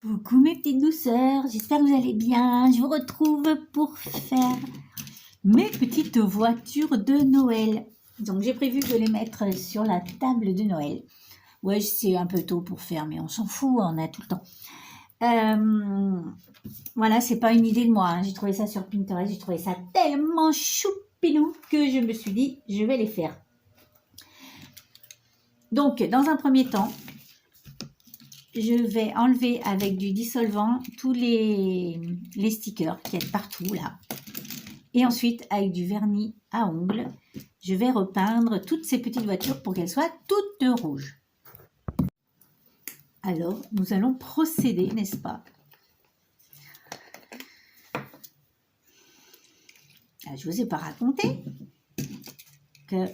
Coucou mes petites douceurs, j'espère que vous allez bien. Je vous retrouve pour faire mes petites voitures de Noël. Donc j'ai prévu de les mettre sur la table de Noël. Ouais, c'est un peu tôt pour faire, mais on s'en fout, on a tout le temps. Voilà, c'est pas une idée de moi, hein. J'ai trouvé ça sur Pinterest, j'ai trouvé ça tellement choupinou que je me suis dit, je vais les faire. Donc, dans un premier temps, je vais enlever avec du dissolvant tous les stickers qui sont partout là. Et ensuite, avec du vernis à ongles, je vais repeindre toutes ces petites voitures pour qu'elles soient toutes rouges. Alors, nous allons procéder, n'est-ce pas? Je ne vous ai pas raconté que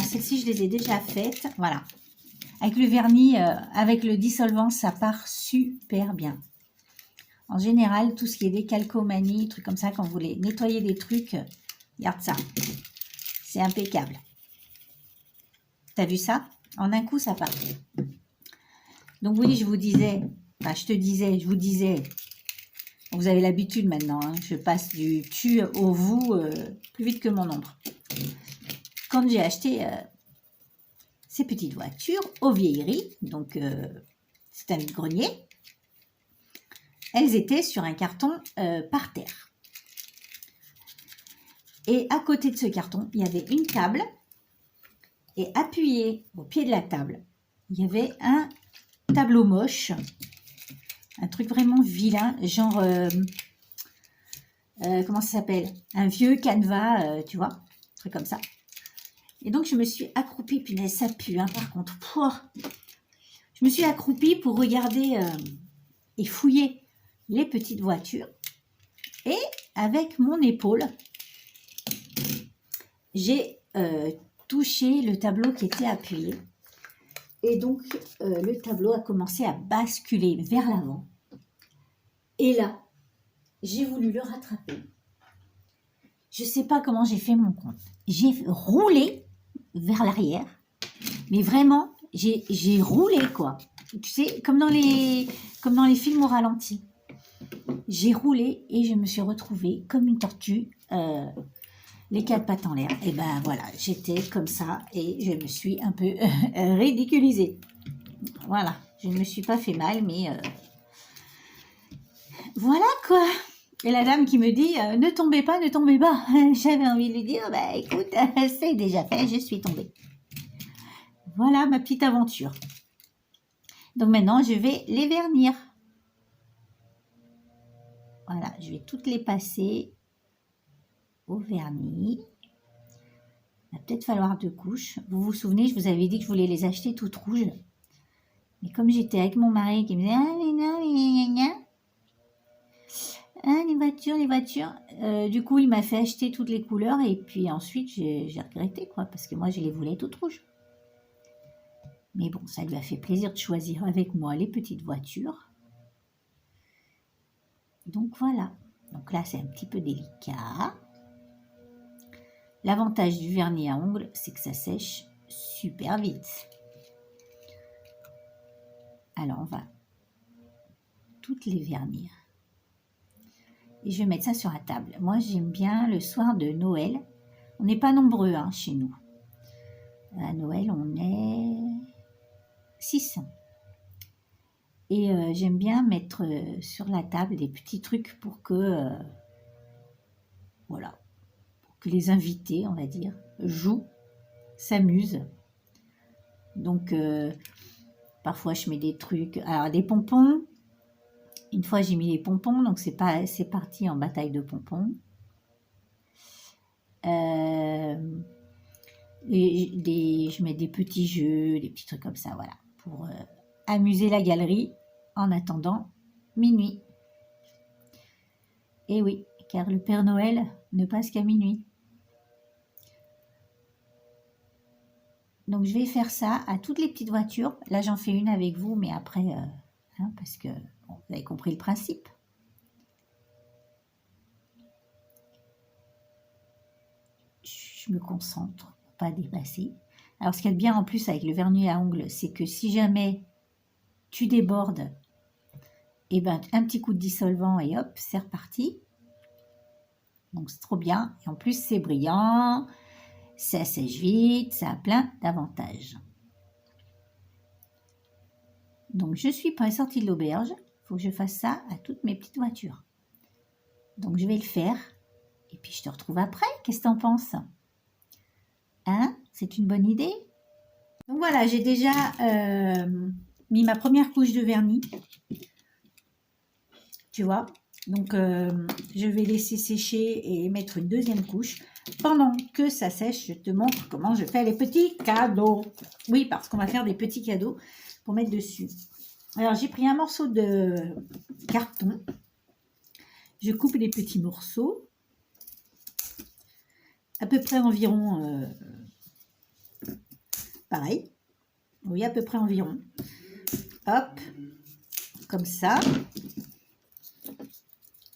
celles-ci, je les ai déjà faites. Voilà. Avec le vernis, avec le dissolvant, ça part super bien. En général, tout ce qui est décalcomanie, trucs comme ça, quand vous voulez nettoyer des trucs, regarde ça. C'est impeccable. T'as vu ça? En un coup, ça part. Donc oui, je vous disais, enfin je vous disais, vous avez l'habitude maintenant, hein, je passe du tu au vous plus vite que mon ombre. Quand j'ai acheté ces petites voitures aux vieilleries, donc c'est un vide-grenier, elles étaient sur un carton par terre. Et à côté de ce carton, il y avait une table. Et appuyé au pied de la table, il y avait un tableau moche. Un truc vraiment vilain, genre... comment ça s'appelle? Un vieux canevas, tu vois, un truc comme ça. Et donc, je me suis accroupie, punaise, ça pue, hein, par contre. Pouah. Je me suis accroupie pour regarder et fouiller les petites voitures. Et avec mon épaule, j'ai touché le tableau qui était appuyé. Et donc, le tableau a commencé à basculer vers l'avant. Et là, j'ai voulu le rattraper. Je ne sais pas comment j'ai fait mon compte. J'ai roulé vers l'arrière. Mais vraiment, j'ai roulé, quoi. Tu sais, comme dans les films au ralenti. J'ai roulé et je me suis retrouvée comme une tortue, les quatre pattes en l'air. Et ben voilà, j'étais comme ça et je me suis un peu ridiculisée. Voilà, je ne me suis pas fait mal, mais voilà quoi. Et la dame qui me dit ne tombez pas, ne tombez pas. J'avais envie de lui dire bah écoute, c'est déjà fait, je suis tombée. Voilà ma petite aventure. Donc maintenant, je vais les vernir. Voilà, je vais toutes les passer au vernis. Il va peut-être falloir 2 couches. Vous vous souvenez, je vous avais dit que je voulais les acheter toutes rouges. Mais comme j'étais avec mon mari qui me disait ah mais non, ah, les voitures. Du coup, il m'a fait acheter toutes les couleurs et puis ensuite, j'ai regretté, quoi, parce que moi, je les voulais toutes rouges. Mais bon, ça lui a fait plaisir de choisir avec moi les petites voitures. Donc voilà. Donc là, c'est un petit peu délicat. L'avantage du vernis à ongles, c'est que ça sèche super vite. Alors, on va toutes les vernir. Et je vais mettre ça sur la table. Moi, j'aime bien le soir de Noël. On n'est pas nombreux hein, chez nous. À Noël, on est 6. Et j'aime bien mettre sur la table des petits trucs pour que, voilà, pour que les invités, on va dire, jouent, s'amusent. Donc, parfois, je mets des trucs. Alors, des pompons. Une fois, j'ai mis des pompons, donc c'est parti en bataille de pompons. Je mets des petits jeux, des petits trucs comme ça, voilà, pour amuser la galerie en attendant minuit. Et oui, car le Père Noël ne passe qu'à minuit. Donc je vais faire ça à toutes les petites voitures. Là j'en fais une avec vous, mais après, parce que bon, vous avez compris le principe. Je me concentre pour pas dépasser. Alors ce qu'il y a de bien en plus avec le vernis à ongles, c'est que si jamais tu débordes et ben un petit coup de dissolvant et hop, c'est reparti. Donc c'est trop bien. Et en plus, c'est brillant, ça sèche vite, ça a plein d'avantages. Donc je suis pas sortie de l'auberge. Il faut que je fasse ça à toutes mes petites voitures. Donc je vais le faire. Et puis je te retrouve après. Qu'est-ce que t'en penses? Hein? C'est une bonne idée? Donc voilà, j'ai déjà mis ma première couche de vernis. Tu vois? Donc je vais laisser sécher et mettre une deuxième couche. Pendant que ça sèche, je te montre comment je fais les petits cadeaux. Oui, parce qu'on va faire des petits cadeaux pour mettre dessus. Alors j'ai pris un morceau de carton. Je coupe les petits morceaux. À peu près environ... pareil. Oui, à peu près environ. Hop. Comme ça.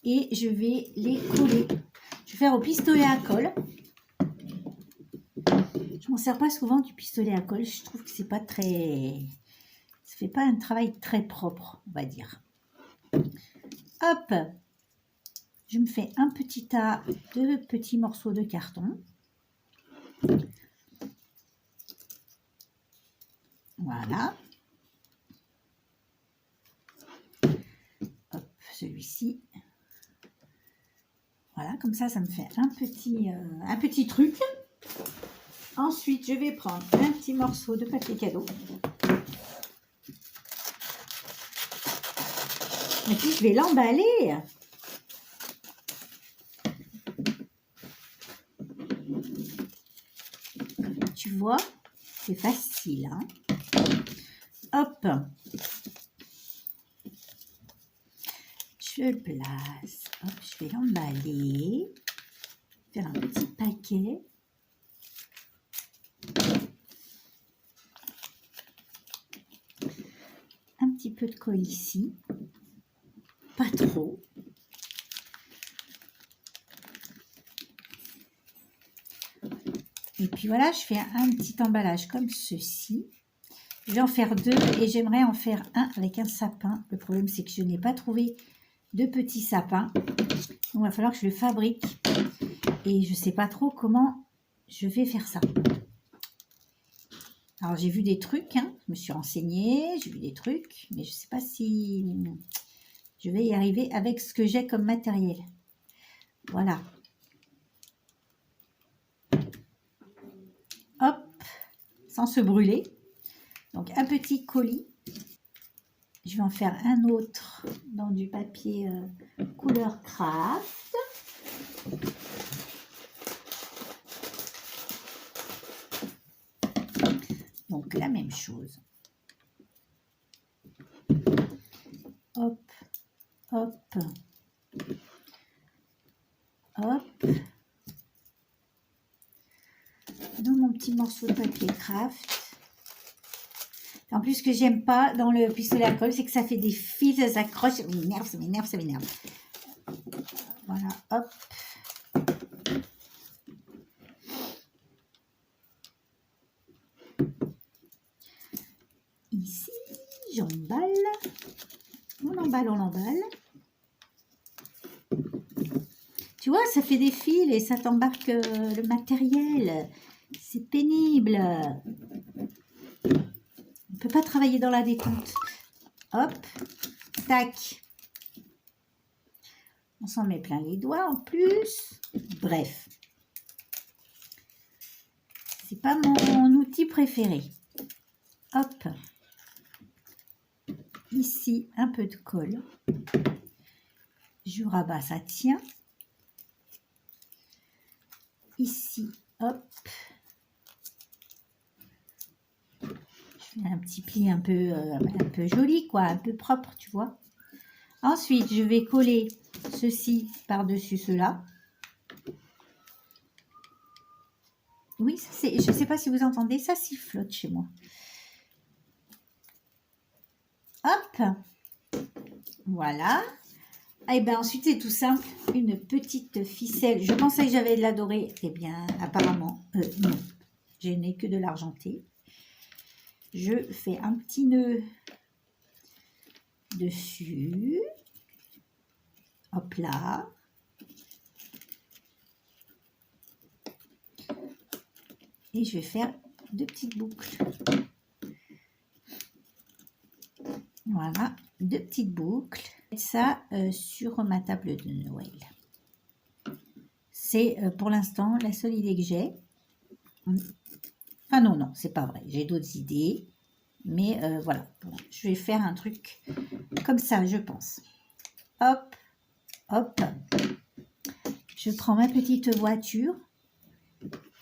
Et je vais les coller. Je vais faire au pistolet à colle. Je m'en sers pas souvent du pistolet à colle. Je trouve que c'est pas très... Ça fait pas un travail très propre, on va dire. Hop. Je me fais un petit tas de petits morceaux de carton. Voilà. Hop, celui-ci. Voilà, comme ça, ça me fait un petit truc. Ensuite, je vais prendre un petit morceau de papier cadeau. Et puis, je vais l'emballer. Tu vois, c'est facile. Hein? Hop. Je le place. Hop, je vais l'emballer. Faire un petit paquet. Un petit peu de colle ici. Pas trop. Et puis voilà, je fais un petit emballage comme ceci. Je vais en faire deux et j'aimerais en faire un avec un sapin. Le problème, c'est que je n'ai pas trouvé de petits sapins. Donc, il va falloir que je le fabrique. Et je ne sais pas trop comment je vais faire ça. Alors, j'ai vu des trucs. Hein. Je me suis renseignée. J'ai vu des trucs. Mais je ne sais pas si je vais y arriver avec ce que j'ai comme matériel. Voilà. Hop. Sans se brûler. Donc, un petit colis. Je vais en faire un autre dans du papier couleur craft. Donc, la même chose. Hop, hop, hop. Dans mon petit morceau de papier craft. En plus, ce que j'aime pas dans le pistolet à colle, c'est que ça fait des fils, ça s'accroche. Ça m'énerve, ça m'énerve, ça m'énerve. Voilà, hop. Ici, j'emballe. On emballe, on emballe. Tu vois, ça fait des fils et ça t'embarque le matériel. C'est pénible. On ne peut pas travailler dans la détente. Hop, tac. On s'en met plein les doigts en plus. Bref. C'est pas mon outil préféré. Hop. Ici, un peu de colle. Je rabats, ça tient. Ici, hop. Je fais un petit pli un peu joli, quoi, un peu propre, tu vois. Ensuite, je vais coller ceci par-dessus cela. Oui, ça c'est, je ne sais pas si vous entendez, ça sifflote chez moi. Hop. Voilà. Et bien ensuite, c'est tout simple. Une petite ficelle. Je pensais que j'avais de la dorée. Eh bien, apparemment, non. Je n'ai que de l'argenté. Je fais un petit nœud dessus. Hop là. Et je vais faire 2 petites boucles. Voilà, 2 petites boucles. Et ça sur ma table de Noël. C'est pour l'instant la seule idée que j'ai. Enfin non, c'est pas vrai. J'ai d'autres idées. Mais voilà, bon, je vais faire un truc comme ça, je pense. Hop, hop. Je prends ma petite voiture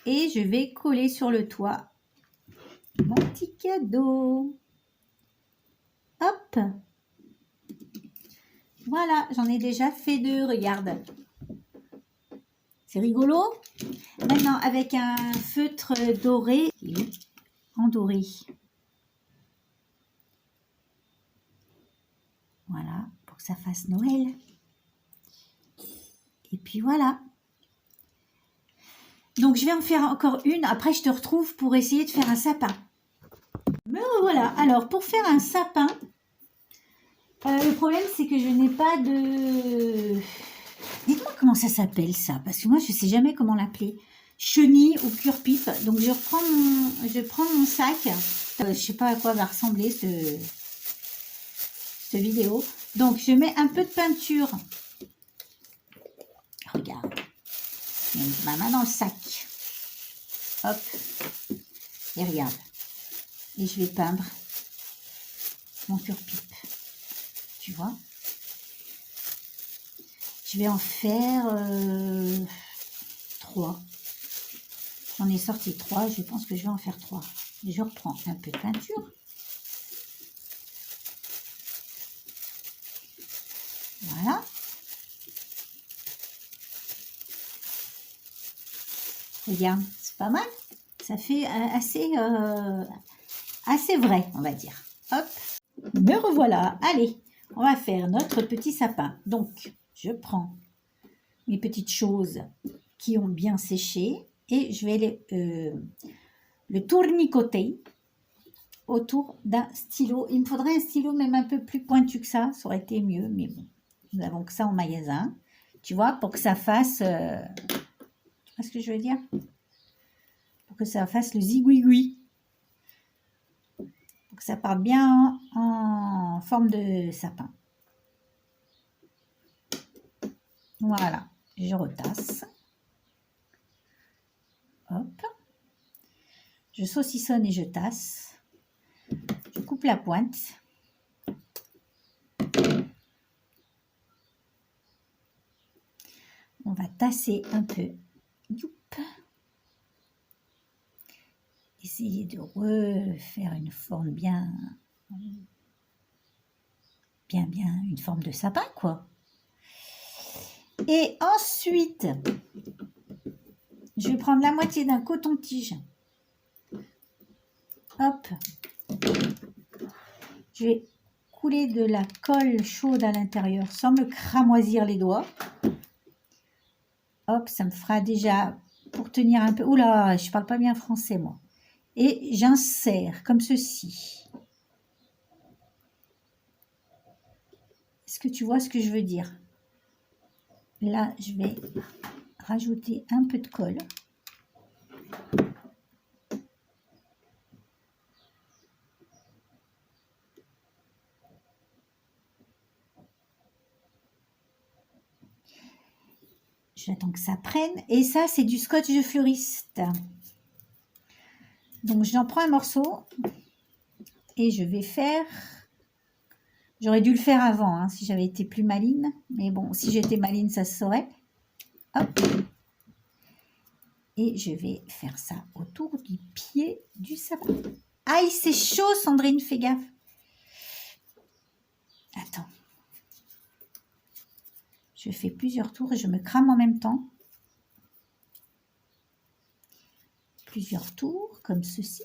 et je vais coller sur le toit mon petit cadeau. Hop. Voilà, j'en ai déjà fait 2, regarde. C'est rigolo. Maintenant, avec un feutre doré, en doré. Voilà, pour que ça fasse Noël. Et puis voilà. Donc, je vais en faire encore une. Après, je te retrouve pour essayer de faire un sapin. Me revoilà. Alors, pour faire un sapin, le problème, c'est que je n'ai pas de... Dites-moi comment ça s'appelle, ça. Parce que moi, je ne sais jamais comment l'appeler. Chenille ou cure-pipe. Donc, je prends mon sac. Je ne sais pas à quoi va ressembler cette vidéo. Donc, je mets un peu de peinture. Regarde. Je mets ma main dans le sac. Hop. Et regarde. Et je vais peindre mon cure-pipe. Tu vois? Je vais en faire 3. J'en ai sorti 3. Je pense que je vais en faire 3. Je reprends un peu de peinture. Voilà. Regarde, c'est pas mal. Ça fait assez vrai, on va dire. Hop, me revoilà. Allez, on va faire notre petit sapin. Donc, je prends mes petites choses qui ont bien séché et je vais le tournicoter autour d'un stylo. Il me faudrait un stylo même un peu plus pointu que ça aurait été mieux, mais bon, nous avons que ça en magasin. Tu vois, pour que ça fasse... tu vois ce que je veux dire? Pour que ça fasse le zigouigoui. Pour que ça parte bien en forme de sapin. Voilà, je retasse. Hop. Je saucissonne et je tasse. Je coupe la pointe. On va tasser un peu. Youp. Essayer de refaire une forme bien, une forme de sapin, quoi. Et ensuite, je vais prendre la moitié d'un coton-tige. Hop. Je vais couler de la colle chaude à l'intérieur sans me cramoisir les doigts. Hop, ça me fera déjà pour tenir un peu. Oula, je parle pas bien français, moi. Et j'insère comme ceci. Est-ce que tu vois ce que je veux dire? Là, je vais rajouter un peu de colle. J'attends que ça prenne. Et ça, c'est du scotch de fleuriste. Donc, j'en prends un morceau. Et je vais faire... J'aurais dû le faire avant, hein, si j'avais été plus maline. Mais bon, si j'étais maline, ça se saurait. Hop. Et je vais faire ça autour du pied du sapin. Aïe, c'est chaud, Sandrine, fais gaffe. Attends. Je fais plusieurs tours et je me crame en même temps. Plusieurs tours, comme ceci,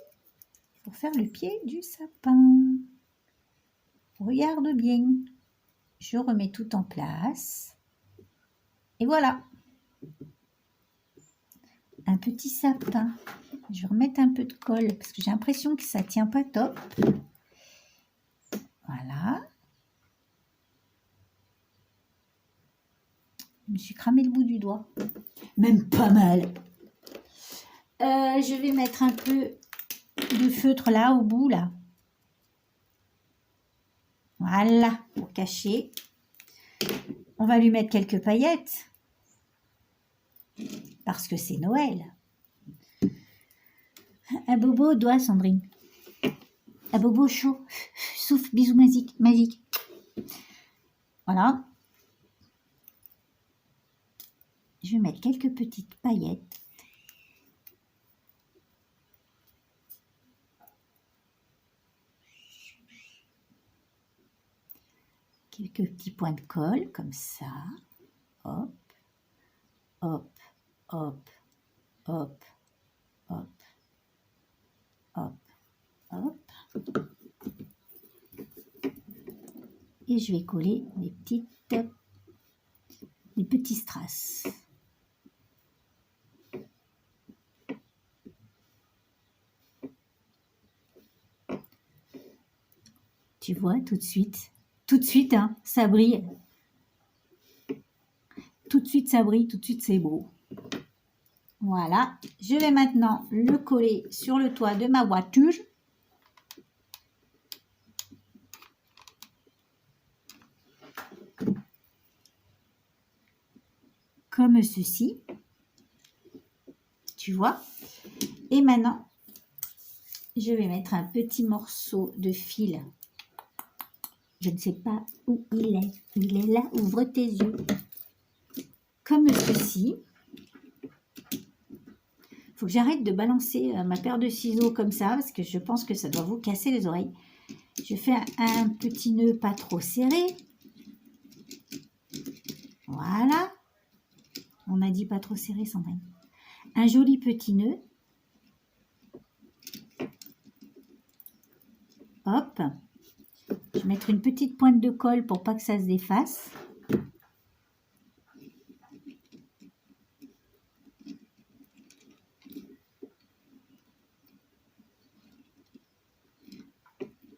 pour faire le pied du sapin. Regarde bien. Je remets tout en place. Et voilà. Un petit sapin. Je vais remettre un peu de colle parce que j'ai l'impression que ça ne tient pas top. Voilà. Je me suis cramé le bout du doigt. Même pas mal. Je vais mettre un peu de feutre là, au bout, là. Voilà, pour cacher. On va lui mettre quelques paillettes. Parce que c'est Noël. Un bobo au doigt, Sandrine. Un bobo chaud. Souffle, bisous magique. Voilà. Je vais mettre quelques petites paillettes. Quelques petits points de colle, comme ça. Hop, hop, hop, hop, hop, hop, hop. Et je vais coller des petits strass. Tu vois, tout de suite, hein, ça brille. Tout de suite, ça brille, tout de suite, c'est beau. Voilà, je vais maintenant le coller sur le toit de ma voiture. Comme ceci. Tu vois? Et maintenant, je vais mettre un petit morceau de fil. Je ne sais pas où il est. Il est là, ouvre tes yeux. Comme ceci. Il faut que j'arrête de balancer ma paire de ciseaux comme ça, parce que je pense que ça doit vous casser les oreilles. Je fais un petit nœud pas trop serré. Voilà. On a dit pas trop serré, Sandrine. Un joli petit nœud. Hop. Je vais mettre une petite pointe de colle pour pas que ça se défasse.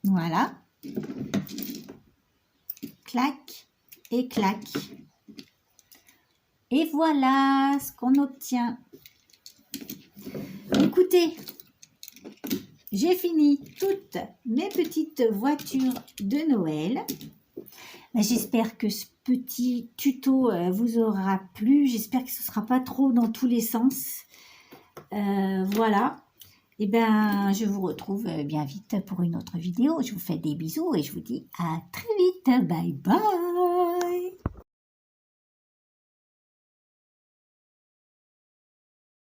Voilà. Clac et clac. Et voilà ce qu'on obtient. Écoutez, j'ai fini toutes mes petites voitures de Noël. J'espère que ce petit tuto vous aura plu. J'espère que ce ne sera pas trop dans tous les sens. Voilà. Et bien, je vous retrouve bien vite pour une autre vidéo. Je vous fais des bisous et je vous dis à très vite. Bye bye.